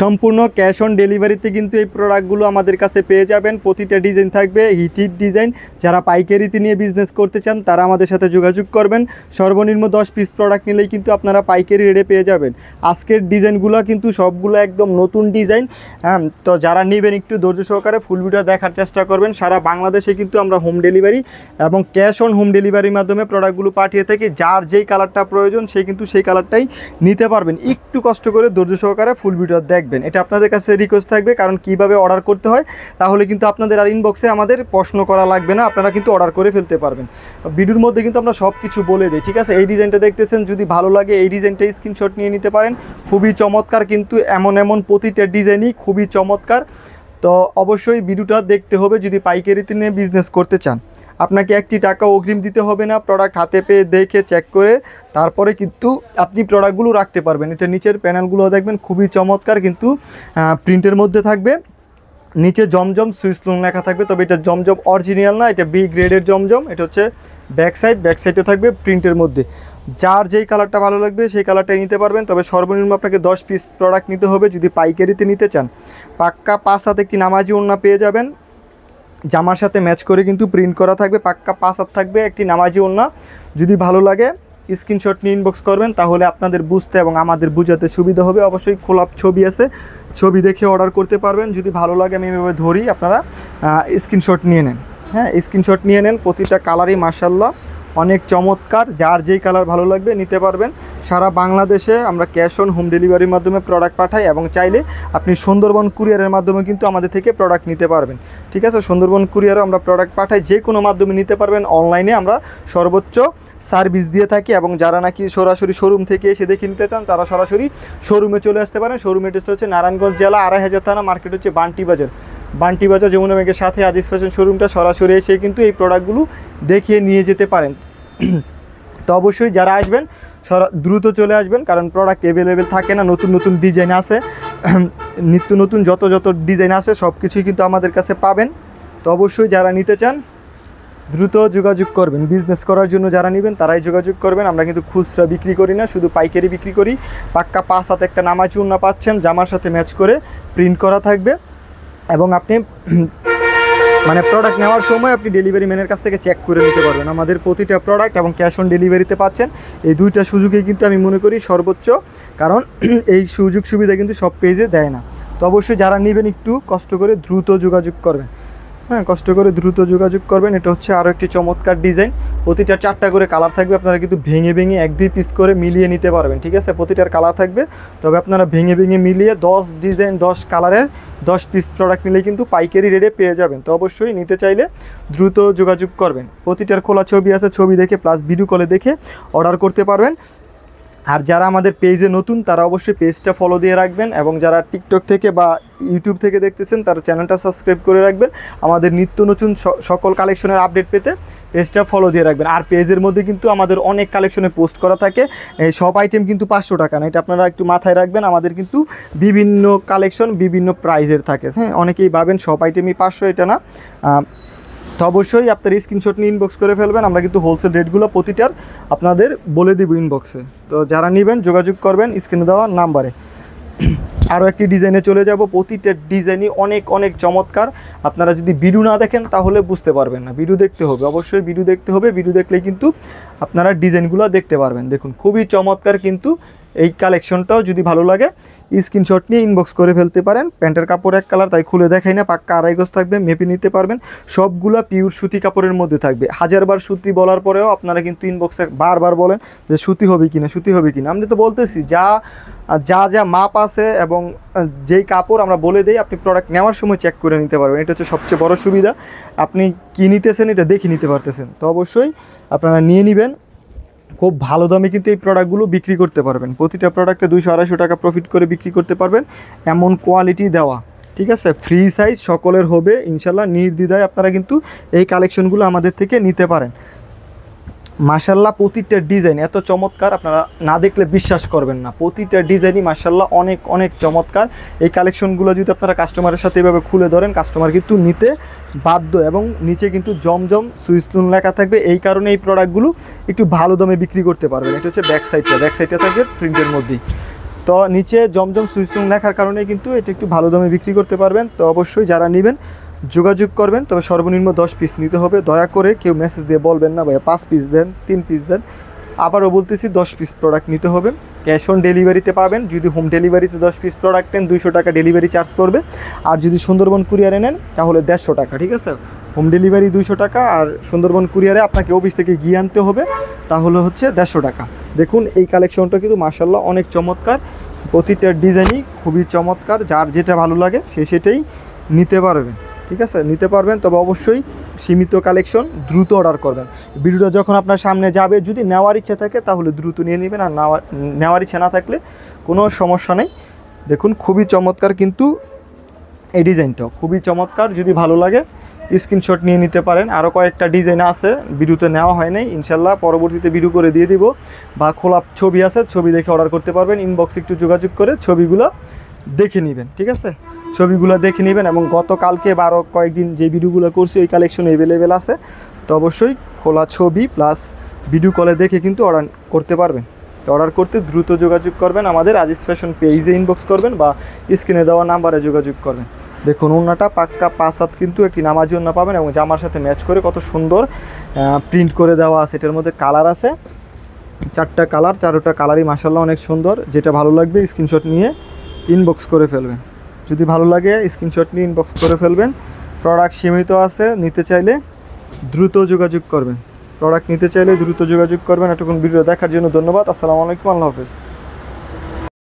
সম্পূর্ণ cash on ডেলিভারিতে কিন্তু এই প্রোডাক্টগুলো আমাদের কাছে পেয়ে যাবেন। প্রতিটা ডিজাইন থাকবে হিট ডিজাইন। যারা পাইকারিতে নিয়ে বিজনেস করতে চান তারা আমাদের সাথে যোগাযোগ করবেন। সর্বনিম্ন 10 পিস প্রোডাক্ট নিলেই কিন্তু আপনারা পাইকারি রেটে পেয়ে যাবেন। আজকের ডিজাইনগুলো কিন্তু সবগুলো একদম নতুন ডিজাইন। হ্যাঁ, তো যারা নেবেন একটু ধৈর্য সহকারে ফুল ভিডিও দেখার চেষ্টা করবেন। সারা বাংলাদেশে কিন্তু আমরা হোম ডেলিভারি এবং ক্যাশ অন হোম ডেলিভারির মাধ্যমে প্রোডাক্টগুলো পাঠিয়ে থাকি। যার যেই কালারটা প্রয়োজন সে কিন্তু সেই কালারটাই নিতে পারবেন। একটু কষ্ট করে ধৈর্য সহকারে ফুল ভিডিও দেখবেন, এটা আপনাদের কাছে রিকোয়েস্ট থাকবে। কারণ কিভাবে অর্ডার করতে হয় তাহলে কিন্তু আপনাদের আর ইনবক্সে আমাদের প্রশ্ন করা লাগবে না, আপনারা কিন্তু অর্ডার করে ফেলতে পারবেন। ভিডিওর মধ্যে কিন্তু আমরা সব কিছু বলে দিই, ঠিক আছে। এই ডিজাইনটা দেখতেছেন, যদি ভালো লাগে এই ডিজাইনটা স্ক্রিনশট নিয়ে নিতে পারেন। খুবই চমৎকার কিন্তু, এমন প্রতিটা ডিজাইনই খুবই চমৎকার। তো অবশ্যই ভিডিওটা দেখতে হবে যদি পাইকারিতে নিয়ে বিজনেস করতে চান। আপনাকে 1 টাকা অগ্রিম দিতে হবে না, প্রোডাক্ট হাতে পেয়ে দেখে চেক করে তারপরে কিন্তু আপনি প্রোডাক্টগুলো রাখতে পারবেন। এটা নিচের প্যানেলগুলো দেখবেন খুবই চমৎকার কিন্তু প্রিন্টের মধ্যে থাকবে। নিচে জমজম সুইসলুন লেখা থাকবে, তবে এটা জমজম অরিজিনাল না, এটা বি গ্রেডের জমজম। এটা হচ্ছে ব্যাক সাইডে থাকবে প্রিন্টের মধ্যে। যার যেই কালারটা ভালো লাগবে সেই কালারটাই নিতে পারবেন। তবে সর্বনিম্ন আপনাকে 10 পিস প্রোডাক্ট নিতে হবে যদি পাইকারিতে নিতে চান। পাক্কা 5 হাতে একটি নামাজি ওড়না পেয়ে যাবেন, জামার সাথে ম্যাচ করে কিন্তু প্রিন্ট করা থাকবে। পাক্কা 5 হাত থাকবে, একটি নামাজি ওড়না। যদি ভালো লাগে স্ক্রিনশট নিয়ে ইনবক্স করবেন, তাহলে আপনাদের বুঝতে এবং আমাদের বোঝাতে সুবিধা হবে। অবশ্যই খোলা ছবি আছে, ছবি দেখে অর্ডার করতে পারবেন। যদি ভালো লাগে আমি এভাবে ধরি, আপনারা স্ক্রিনশট নিয়ে নেন। হ্যাঁ, স্ক্রিনশট নিয়ে নেন। প্রতিটা কালারই মাশাআল্লাহ অনেক চমৎকার। যার যেই কালার ভালো লাগবে নিতে পারবেন। সারা বাংলাদেশে আমরা ক্যাশ অন হোম ডেলিভারির মাধ্যমে প্রোডাক্ট পাঠাই এবং চাইলে আপনি সুন্দরবন কুরিয়ারের মাধ্যমে কিন্তু আমাদের থেকে প্রোডাক্ট নিতে পারবেন, ঠিক আছে। সুন্দরবন কুরিয়ারও আমরা প্রোডাক্ট পাঠাই, যে কোনো মাধ্যমে নিতে পারবেন। অনলাইনে আমরা সর্বোচ্চ সার্ভিস দিয়ে থাকি এবং যারা নাকি সরাসরি শোরুম থেকে এসে দেখে নিতে চান তারা সরাসরি শোরুমে চলে আসতে পারেন। শোরুম অ্যাড্রেসটা হচ্ছে নারায়ণগঞ্জ জেলা 2500 থানা, মার্কেট হচ্ছে বান্টি বাজার যমুনা ব্যাংকের সাথে আজিজ ফ্যাশন শোরুমটা। সরাসরি এসে কিন্তু এই প্রোডাক্টগুলো দেখিয়ে নিয়ে যেতে পারেন। তো অবশ্যই যারা আসবেন দ্রুত চলে আসবেন, কারণ প্রোডাক্ট অ্যাভেলেবেল থাকে না। নতুন ডিজাইন আছে, নিত্য নতুন যত ডিজাইন আছে সব কিছুই কিন্তু আমাদের কাছে পাবেন। তো অবশ্যই যারা নিতে চান দ্রুত যোগাযোগ করবেন। বিজনেস করার জন্য যারা নেবেন তারাই যোগাযোগ করবেন। আমরা কিন্তু খুচরা বিক্রি করি না, শুধু পাইকারি বিক্রি করি। পাক্কা 5 হাতে একটা নামাজি ওড়না পাচ্ছেন, জামার সাথে ম্যাচ করে প্রিন্ট করা থাকবে। এবং আপনি মানে প্রোডাক্ট নেওয়ার সময় আপনি ডেলিভারি ম্যানের কাছ থেকে চেক করে নিতে পারবেন আমাদের প্রতিটা প্রোডাক্ট। এবং ক্যাশ অন ডেলিভারিতে পাচ্ছেন। এই দুইটা সুযোগই কিন্তু আমি মনে করি সর্বোচ্চ, কারণ এই সুযোগ সুবিধা কিন্তু সব পেজে দেয় না। তো অবশ্যই যারা নেবেন একটু কষ্ট করে দ্রুত যোগাযোগ করবেন। হ্যাঁ, কষ্ট করে দ্রুত যোগাযোগ করবেন। এটা হচ্ছে আরও একটি চমৎকার ডিজাইন। প্রতিটা 4টা করে কালার থাকবে, আপনারা কিন্তু ভেঙে 1-2 পিস করে মিলিয়ে নিতে পারবেন, ঠিক আছে। প্রতিটার কালার থাকবে, তবে আপনারা ভেঙে মিলিয়ে 10 ডিজাইন 10 কালারের 10 পিস প্রোডাক্ট নিলে কিন্তু পাইকারি রেটে পেয়ে যাবেন। তো অবশ্যই নিতে চাইলে দ্রুত যোগাযোগ করবেন। প্রতিটার খোলা ছবি আছে, ছবি দেখে প্লাস ভিডিও কলে দেখে অর্ডার করতে পারবেন। আর যারা আমাদের পেজে নতুন তারা অবশ্যই পেজটা ফলো দিয়ে রাখবেন, এবং যারা টিকটক থেকে বা ইউটিউব থেকে দেখতেছেন তারা চ্যানেলটা সাবস্ক্রাইব করে রাখবেন। আমাদের নিত্য নতুন সকল কালেকশনের আপডেট পেতে পেজটা ফলো দিয়ে রাখবেন। আর পেজের মধ্যে কিন্তু আমাদের অনেক কালেকশনে পোস্ট করা থাকে। সব আইটেম কিন্তু 500 টাকা না, এটা আপনারা একটু মাথায় রাখবেন। আমাদের কিন্তু বিভিন্ন কালেকশন বিভিন্ন প্রাইজের থাকে। হ্যাঁ, অনেকেই ভাবেন সব আইটেমই 500, এটা না। তো অবশ্যই আপনার স্ক্রিনশট নিয়ে ইনবক্স করে ফেলবেন। আমরা কিন্তু হোলসেল রেটগুলো প্রতিটার আপনাদের বলে দিব ইনবক্সে। তো যারা নেবেন যোগাযোগ করবেন স্ক্রিনে দেওয়া নাম্বারে। আরও একটি ডিজাইনে চলে যাব। প্রতিটা ডিজাইনই অনেক চমৎকার। আপনারা যদি ভিডিও না দেখেন তাহলে বুঝতে পারবেন না, ভিডিও দেখতে হবে, অবশ্যই ভিডিও দেখতে হবে। ভিডিও দেখলেই কিন্তু আপনারা ডিজাইনগুলো দেখতে পারবেন। দেখুন খুবই চমৎকার কিন্তু এই কালেকশনটাও যদি ভালো লাগে স্ক্রিনশট নিয়ে ইনবক্স করে ফেলতে পারেন। প্যান্টের কাপড় এক কালার, তাই খুলে দেখাই না। পাক্কা 2.5 গজ থাকবে, মেপে নিতে পারবেন। সবগুলা পিওর সুতি কাপড়ের মধ্যে থাকবে। 1000বার সুতি বলার পরেও আপনারা কিন্তু ইনবক্সে বারবার বলেন যে সুতি হবে কিনা। আমি তো বলতেছি যা মাপ আছে এবং যেই কাপড় আমরা বলে দেই, আপনি প্রোডাক্ট নেওয়ার সময় চেক করে নিতে পারবেন। এটা হচ্ছে সবচেয়ে বড় সুবিধা, আপনি কী নিতেছেন এটা দেখে নিতে পারতেছেন। তো অবশ্যই আপনারা নিয়ে নেবেন। খুব ভালো দামে কিন্তু এই প্রোডাক্টগুলো বিক্রি করতে পারবেন। প্রতিটা প্রোডাক্টে 200-250 টাকা প্রফিট করে বিক্রি করতে পারবেন, এমন কোয়ালিটি দেওয়া, ঠিক আছে। ফ্রি সাইজ সকলের হবে ইনশাল্লাহ। নির্দ্বিধায় আপনারা কিন্তু এই কালেকশনগুলো আমাদের থেকে নিতে পারেন। মাশাল্লাহ প্রতিটা ডিজাইন এত চমৎকার, আপনারা না দেখলে বিশ্বাস করবেন না। প্রতিটা ডিজাইনই মাশাল্লাহ অনেক চমৎকার। এই কালেকশনগুলো যদি আপনারা কাস্টমারের সাথে এভাবে খুলে ধরেন, কাস্টমার কিন্তু নিতে বাধ্য। এবং নিচে কিন্তু জমজম সুইসলুন লেখা থাকবে, এই কারণে এই প্রোডাক্টগুলো একটু ভালো দামে বিক্রি করতে পারবেন। এটা হচ্ছে ব্যাক সাইডটা থাকবে প্রিন্টের মধ্যেই। তো নিচে জমজম সুইচং লেখার কারণে কিন্তু এটা একটু ভালো দামে বিক্রি করতে পারবেন। তো অবশ্যই যারা নেবেন যোগাযোগ করবেন, তবে সর্বনিম্ন 10 পিস নিতে হবে। দয়া করে কেউ মেসেজ দিয়ে বলবেন না ভাইয়া 5 পিস দেন, 3 পিস দেন। আবারও বলতেছি 10 পিস প্রোডাক্ট নিতে হবে। ক্যাশ অন ডেলিভারিতে পাবেন। যদি হোম ডেলিভারিতে 10 পিস প্রোডাক্ট নেন 200 টাকা ডেলিভারি চার্জ পড়বে। আর যদি সুন্দরবন কুরিয়ারে নেন তাহলে 150 টাকা, ঠিক আছে? হোম ডেলিভারি 200 টাকা, আর সুন্দরবন কুরিয়ারে আপনাকে অফিস থেকে গিয়ে আনতে হবে, তাহলে হচ্ছে 150 টাকা। দেখুন এই কালেকশনটা কিন্তু মাশাআল্লাহ অনেক চমৎকার, প্রতিটা ডিজাইনই খুবই চমৎকার। যার যেটা ভালো লাগে সে সেটাই নিতে পারবেন, ঠিক আছে? নিতে পারবেন, তবে অবশ্যই সীমিত কালেকশন, দ্রুত অর্ডার করবেন। ভিডিওটা যখন আপনার সামনে যাবে, যদি নেওয়ার ইচ্ছা থাকে তাহলে দ্রুত নিয়ে নেবেন, আর নেওয়ার ইচ্ছা না থাকলে কোনো সমস্যা নেই। দেখুন খুবই চমৎকার কিন্তু এই ডিজাইনটাও খুবই চমৎকার। যদি ভালো লাগে স্ক্রিনশট নিয়ে নিতে পারেন। আরও কয়েকটা ডিজাইন আছে, ভিডিওতে নেওয়া হয় নাই, ইনশাল্লাহ পরবর্তীতে ভিডিও করে দিয়ে দিব, বা খোলা ছবি আছে, ছবি দেখে অর্ডার করতে পারবেন। ইনবক্সে একটু যোগাযোগ করে ছবিগুলো দেখে নেবেন, ঠিক আছে? ছবিগুলো দেখে নেবেন। এবং গতকালকে বা আরও কয়েকদিন যে ভিডিওগুলো করছি ওই কালেকশন অ্যাভেলেবেল আছে। তো অবশ্যই খোলা ছবি প্লাস ভিডিও কলে দেখে কিন্তু অর্ডার করতে পারবেন। তো অর্ডার করতে দ্রুত যোগাযোগ করবেন, আমাদের আজিজ ফ্যাশন পেজে ইনবক্স করবেন বা স্ক্রিনে দেওয়া নাম্বারে যোগাযোগ করবেন। দেখুন ওড়নাটা পাক্কা 5 হাত কিন্তু একটি নামাজি ওড়না পাবেন, এবং জামার সাথে ম্যাচ করে কত সুন্দর প্রিন্ট করে দেওয়া আছে। এটার মধ্যে কালার আছে 4টা কালার, 4টা কালারই মাশাআল্লাহ অনেক সুন্দর। যেটা ভালো লাগবে স্ক্রিনশট নিয়ে ইনবক্স করে ফেলবেন। যদি ভালো লাগে স্ক্রিনশট নিয়ে ইনবক্স করে ফেলবেন। প্রোডাক্ট সীমিত আছে, নিতে চাইলে দ্রুত যোগাযোগ করবেন। প্রোডাক্ট নিতে চাইলে দ্রুত যোগাযোগ করবেন। এতক্ষণ ভিডিও দেখার জন্য ধন্যবাদ। আসসালামু আলাইকুম, আল্লাহ হাফেজ।